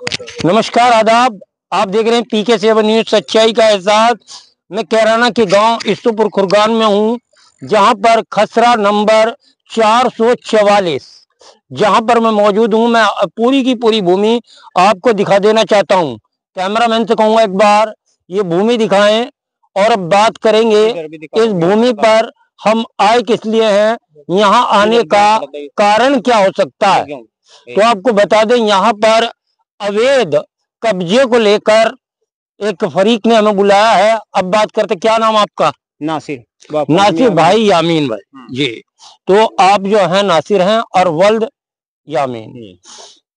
नमस्कार, आदाब। आप देख रहे हैं PK7 न्यूज, सच्चाई का एहसास। मैं कैराना के गांव ईसुपुर खुरगान में हूं, जहां पर खसरा नंबर 444, जहां पर मैं मौजूद हूं। मैं पूरी की पूरी भूमि आपको दिखा देना चाहता हूं। कैमरामैन से कहूंगा एक बार ये भूमि दिखाएं, और अब बात करेंगे इस भूमि पर हम आए किस लिए हैं, यहाँ आने का कारण क्या हो सकता है। तो आपको बता दें, यहाँ पर अवैध कब्जे को लेकर एक फरीक ने हमें बुलाया है। अब बात करते, क्या नाम आपका? नासिर भाई यामीन भाई जी। तो आप जो है नासिर हैं और वल्द यामीन।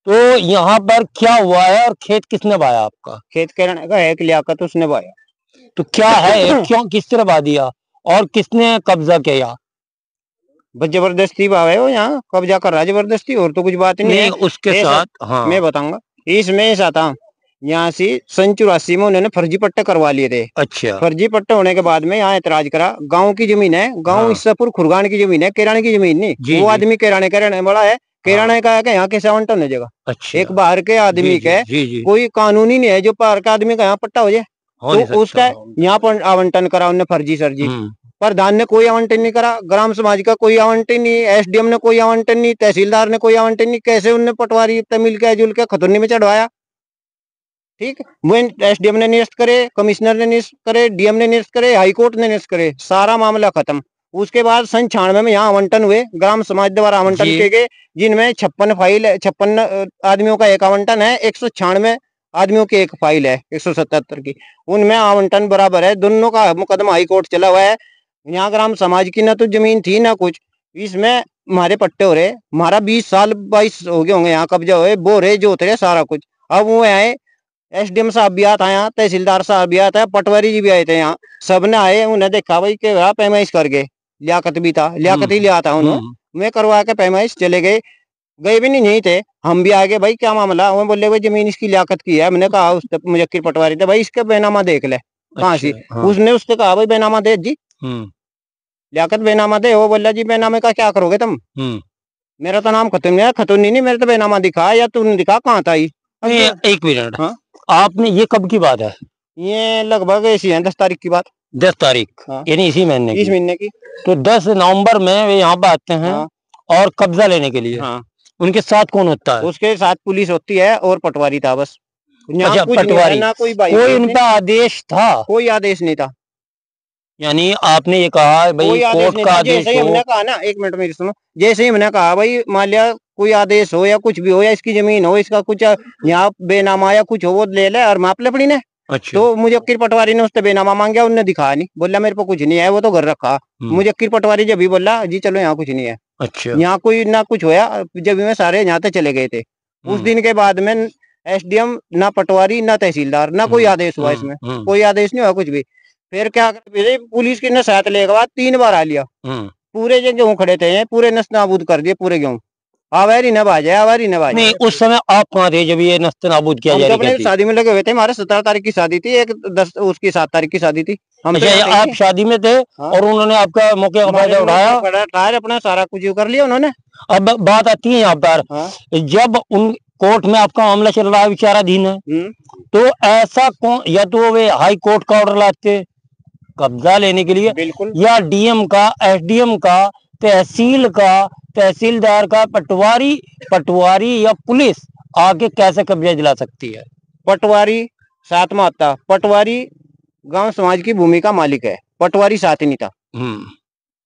तो यहाँ पर क्या हुआ है और खेत किसने बाया? आपका खेत कैराना का है, एक लियाकत उसने बाया। तो क्या है, क्यों, किस तरह बा दिया और किसने कब्जा किया? बस जबरदस्ती बाव है वो, यहाँ कब्जा कर रहा है जबरदस्ती, और तो कुछ बात नहीं है उसके साथ। हाँ, मैं बताऊंगा। इसमें ऐसा था, यहाँ से सन 84 में उन्होंने फर्जी पट्टे करवा लिए थे। अच्छा। फर्जी पट्टे होने के बाद में यहाँ एतराज करा। गांव की जमीन है, गांव ईसापुर खुरगान की जमीन है, कैराने की जमीन नहीं। वो आदमी कैराने का रहने वाला है, कैराने का है कि यहाँ कैसे आवंटन हो जाएगा। अच्छा। एक बाहर के आदमी का कोई कानूनी नहीं है जो बाहर का आदमी का यहाँ पट्टा हो जाए, तो उसका यहाँ पर आवंटन करा उन्होंने फर्जी सर्जी। प्रधान ने कोई आवंटन नहीं करा, ग्राम समाज का कोई आवंटन नहीं, SDM ने कोई आवंटन नहीं, तहसीलदार ने कोई आवंटन नहीं। कैसे उनने पटवारी मिल के जुल के खतौनी में चढ़वाया। ठीक, वो SDM ने निरस्त करे, कमिश्नर ने निरस्त करे, DM ने निरस्त करे, हाईकोर्ट ने निरस्त करे, सारा मामला खत्म। उसके बाद सन 96 में यहाँ आवंटन हुए, ग्राम समाज द्वारा आवंटन किए गए, जिनमें 56 आदमियों का एक आवंटन है, 196 आदमियों की एक फाइल है 177 की। उनमें आवंटन बराबर है, दोनों का मुकदमा हाईकोर्ट चला हुआ है। यहाँ ग्राम समाज की ना तो जमीन थी ना कुछ, इसमें हमारे पट्टे हो रहे। हमारा 20 साल 22 हो गए होंगे यहाँ कब्जा हुए, बोरे जो होते सारा कुछ। अब वो आए, SDM साहब भी आता है यहाँ, तहसीलदार साहब भी आता है, पटवारी जी भी आए थे यहाँ। सबने आए, उन्हें देखा भाई के पैमाइश कर गए। लियाकत भी था, लियाकत ही लिया था उन्होंने। मैं करवा के पैमाइश चले गए, गए भी नहीं थे। हम भी आगे, भाई क्या मामला? वो बोले भाई जमीन इसकी लियाकत की है। मैंने कहा, उस मुजक्किर पटवारी थे, भाई इसके बैनामा देख ले कहाँ से। उसने उससे कहा भाई बैनामा दे जी, लियाकत बैनामा दे। वो बोला जी बैनामे का क्या करोगे तुम? मेरा तो नाम खतौनी नहीं, मेरा तो बैनामा दिखा या तुमने दिखा, कहाँ था? एक मिनट, आपने ये कब की बात है? ये लगभग ऐसी है 10 तारीख की बात। 10 तारीख, यानी इसी महीने की। इस महीने की। तो 10 नवंबर में वे यहाँ पे आते हैं और कब्जा लेने के लिए। उनके साथ कौन होता है? उसके साथ पुलिस होती है और पटवारी था बस। अच्छा, पटवारी। ना कोई उनका आदेश था? कोई आदेश नहीं था। यानी आपने ये कहा भाई कोर्ट का आदेश हो। जैसे ही हमने कहा ना, एक मिनट मेरी सुनो, जैसे ही हमने कहा भाई मान लिया कोई आदेश हो या कुछ भी हो, या इसकी जमीन हो, इसका कुछ यहाँ बेनामा या कुछ हो, वो ले ले और माप ले पड़ी ने। अच्छा। तो मुजक्किर पटवारी ने उससे बेनामा मांगा, उनने दिखाया नहीं, बोला मेरे को कुछ नहीं है, वो तो घर रखा। मुजक्किर पटवारी जब भी बोला जी चलो यहाँ कुछ नहीं है। अच्छा। यहाँ कोई ना कुछ होया, जब में सारे यहाँ तक चले गए थे। उस दिन के बाद में SDM ना पटवारी ना तहसीलदार ना कोई आदेश हुआ, इसमें कोई आदेश नहीं हुआ कुछ भी। फिर क्या कर, पुलिस की नसात लेके बाद 3 बार आ लिया। पूरे जो गेहूं खड़े थे पूरे नस्त नाबूद कर दिए, पूरे गेहूं आवारी न बाजे, आवारी न बाजे। नहीं, उस समय आप कहाँ थे जब ये नस्त नाबूद किया जा रहा था? शादी में लगे हुए थे, हमारे 17 तारीख की शादी थी, एक 10 उसकी 7 तारीख की शादी थी। हम आप शादी में थे और उन्होंने आपका मौके का फायदा उठाया, अपना सारा कुछ कर लिया उन्होंने। अब बात आती है यहाँ पर, जब उन कोर्ट में आपका मामला चल रहा है, विचाराधीन है, तो ऐसा कौन, या तो वे हाई कोर्ट का ऑर्डर लाते कब्जा लेने के लिए, या DM का, SDM का, तहसील का, तहसीलदार का, पटवारी या पुलिस आके कैसे कब्जा दिला सकती है? पटवारी साथ में आता, पटवारी गांव समाज की भूमि का मालिक है, पटवारी साथ ही नहीं था।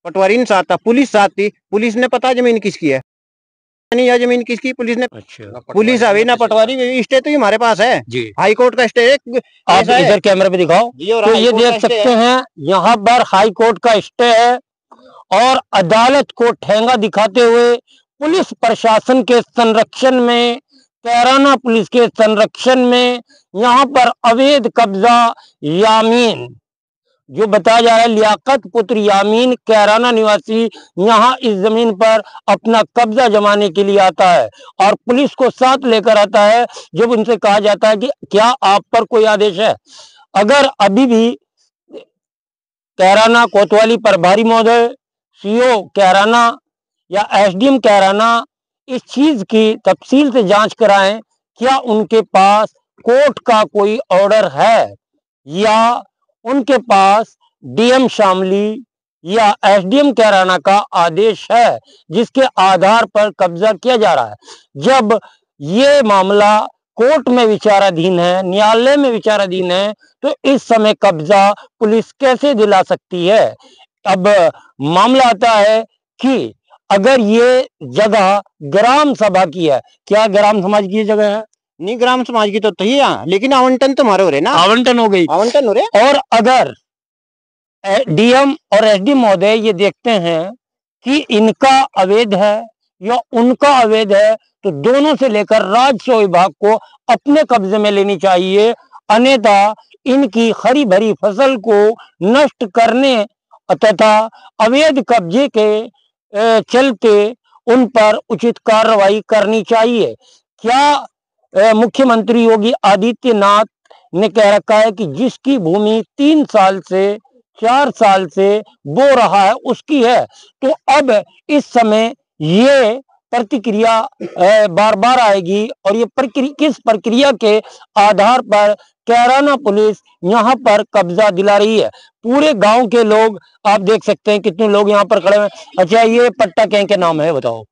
पटवारी नहीं साथ था, पुलिस साथ थी। पुलिस ने पता जमीन किसकी है, नहीं यह जमीन किसकी, पुलिस ने। अच्छा। पुलिस अभी ना पटवारी, स्टे तो ही हमारे पास है जी, हाई कोर्ट का स्टे। आप इधर कैमरे पे दिखाओ, तो ये देख सकते हैं यहाँ पर हाई कोर्ट का स्टे है, और अदालत को ठेंगा दिखाते हुए पुलिस प्रशासन के संरक्षण में, कैराना पुलिस के संरक्षण में यहाँ पर अवैध कब्जा यामीन, जो बताया जा रहा है लियाकत पुत्र यामीन कैराना निवासी, यहाँ इस जमीन पर अपना कब्जा जमाने के लिए आता है और पुलिस को साथ लेकर आता है। जब उनसे कहा जाता है कि क्या आप पर कोई आदेश है, अगर अभी भी कैराना कोतवाली प्रभारी महोदय, CO कैराना या SDM कैराना इस चीज की तफसील से जांच कराएं क्या उनके पास कोर्ट का कोई ऑर्डर है या उनके पास डीएम शामली या एसडीएम कैराना का आदेश है जिसके आधार पर कब्जा किया जा रहा है। जब ये मामला कोर्ट में विचाराधीन है, न्यायालय में विचाराधीन है, तो इस समय कब्जा पुलिस कैसे दिला सकती है। अब मामला आता है कि अगर ये जगह ग्राम सभा की है, क्या ग्राम समाज की जगह है? नहीं, ग्राम समाज की तो ही है, लेकिन आवंटन तुम्हारे हो रहे ना, आवंटन हो गई, आवंटन हो रहे। और अगर डीएम और एसडी महोदय ये देखते हैं कि इनका अवैध है या उनका अवैध है, तो दोनों से लेकर राजस्व विभाग को अपने कब्जे में लेनी चाहिए, अन्यथा इनकी हरी भरी फसल को नष्ट करने तथा अवैध कब्जे के चलते उन पर उचित कार्रवाई करनी चाहिए। क्या मुख्यमंत्री योगी आदित्यनाथ ने कह रखा है कि जिसकी भूमि 3 साल से 4 साल से बो रहा है उसकी है, तो अब इस समय ये प्रतिक्रिया बार बार आएगी और ये किस प्रक्रिया के आधार पर कैराना पुलिस यहाँ पर कब्जा दिला रही है। पूरे गांव के लोग आप देख सकते हैं कितने लोग यहाँ पर खड़े हैं। अच्छा, ये पट्टा के नाम है बताओ?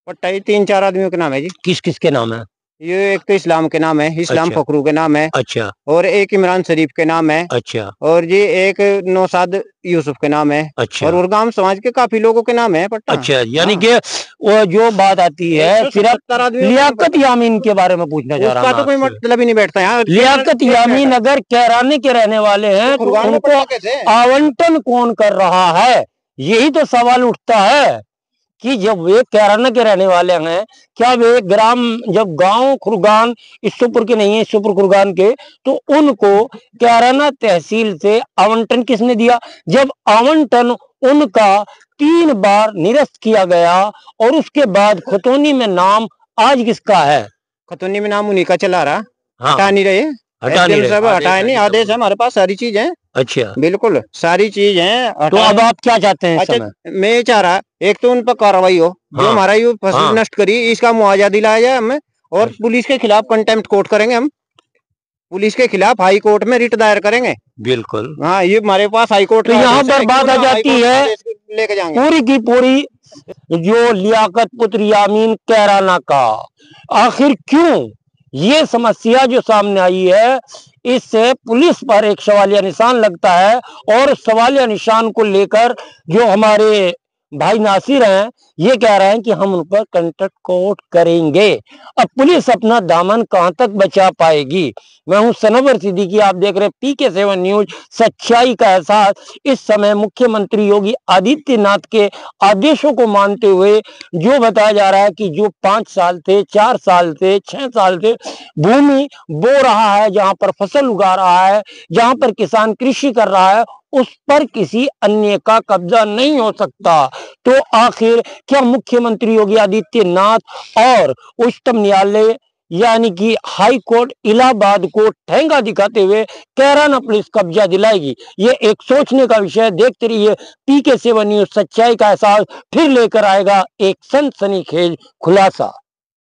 पट्टा ये 3-4 आदमियों के नाम है जी। किस किस के नाम है? ये एक तो इस्लाम के नाम है, इस्लाम अच्छा। फकरू के नाम है। अच्छा। और एक इमरान शरीफ के नाम है। अच्छा। और जी एक नौसाद यूसुफ के नाम है। अच्छा। और गांव समाज के काफी लोगों के नाम है पट्टा। अच्छा, यानी कि वो जो बात आती है सिर्फ लियाकत यामीन के बारे में पूछना चाह रहा हूं। उसका तो कोई मतलब ही नहीं बैठता यहाँ। लियाकत यामीन अगर कैराने के रहने वाले हैं तो उनको आवंटन कौन कर रहा है, यही तो सवाल उठता है कि जब वे कैराना के रहने वाले हैं, क्या वे ग्राम जब गांव खुरगान ईसुपुर के नहीं है, ईसुपुर खुरगान के, तो उनको कैराना तहसील से आवंटन किसने दिया? जब आवंटन उनका 3 बार निरस्त किया गया और उसके बाद खतौनी में नाम आज किसका है? खतौनी में नाम उन्हीं का चला रहा। हाँ। हटा नहीं रहे, सब हटाए नहीं, आदेश है हमारे पास, सारी चीज है। अच्छा, बिल्कुल सारी चीज है। तो अब आप क्या चाहते हैं? अच्छा, मैं चाह रहा एक तो उन पर कार्रवाई हो, जो हमारा ये फसल नष्ट करी इसका मुआवजा दिलाया जाए हमें, और पुलिस के खिलाफ कंटेम्प्ट कोर्ट करेंगे हम, पुलिस के खिलाफ हाई कोर्ट में रिट दायर करेंगे। बिल्कुल, हाँ, ये हमारे पास हाई कोर्ट। तो यहाँ पर बात आ जाती है लेके जाएंगे पूरी की पूरी जो लियाकत पुत्र यामीन कैराना का आखिर क्यों ये समस्या जो सामने आई है, इससे पुलिस पर एक सवालिया निशान लगता है। और सवालिया निशान को लेकर जो हमारे भाई नासिर हैं ये कह रहे हैं कि हम उन पर कंटेम्प्ट कोर्ट करेंगे। अब पुलिस अपना दामन कहां तक बचा पाएगी? मैं हूं सनवर सिद्दीकी, आप देख रहे हैं PK7 न्यूज, सच्चाई का एहसास। इस समय मुख्यमंत्री योगी आदित्यनाथ के आदेशों को मानते हुए जो बताया जा रहा है कि जो 5 साल से 4 साल से 6 साल से भूमि बो रहा है, जहां पर फसल उगा रहा है, जहां पर किसान कृषि कर रहा है, उस पर किसी अन्य का कब्जा नहीं हो सकता। तो आखिर क्या मुख्यमंत्री योगी आदित्यनाथ और उच्चतम न्यायालय यानी कि हाई कोर्ट इलाहाबाद को ठेंगा दिखाते हुए कैराना पुलिस कब्जा दिलाएगी? ये एक सोचने का विषय। देखते रहिए PK7 न्यूज, सच्चाई का एहसास फिर लेकर आएगा एक सनसनीखेज खुलासा।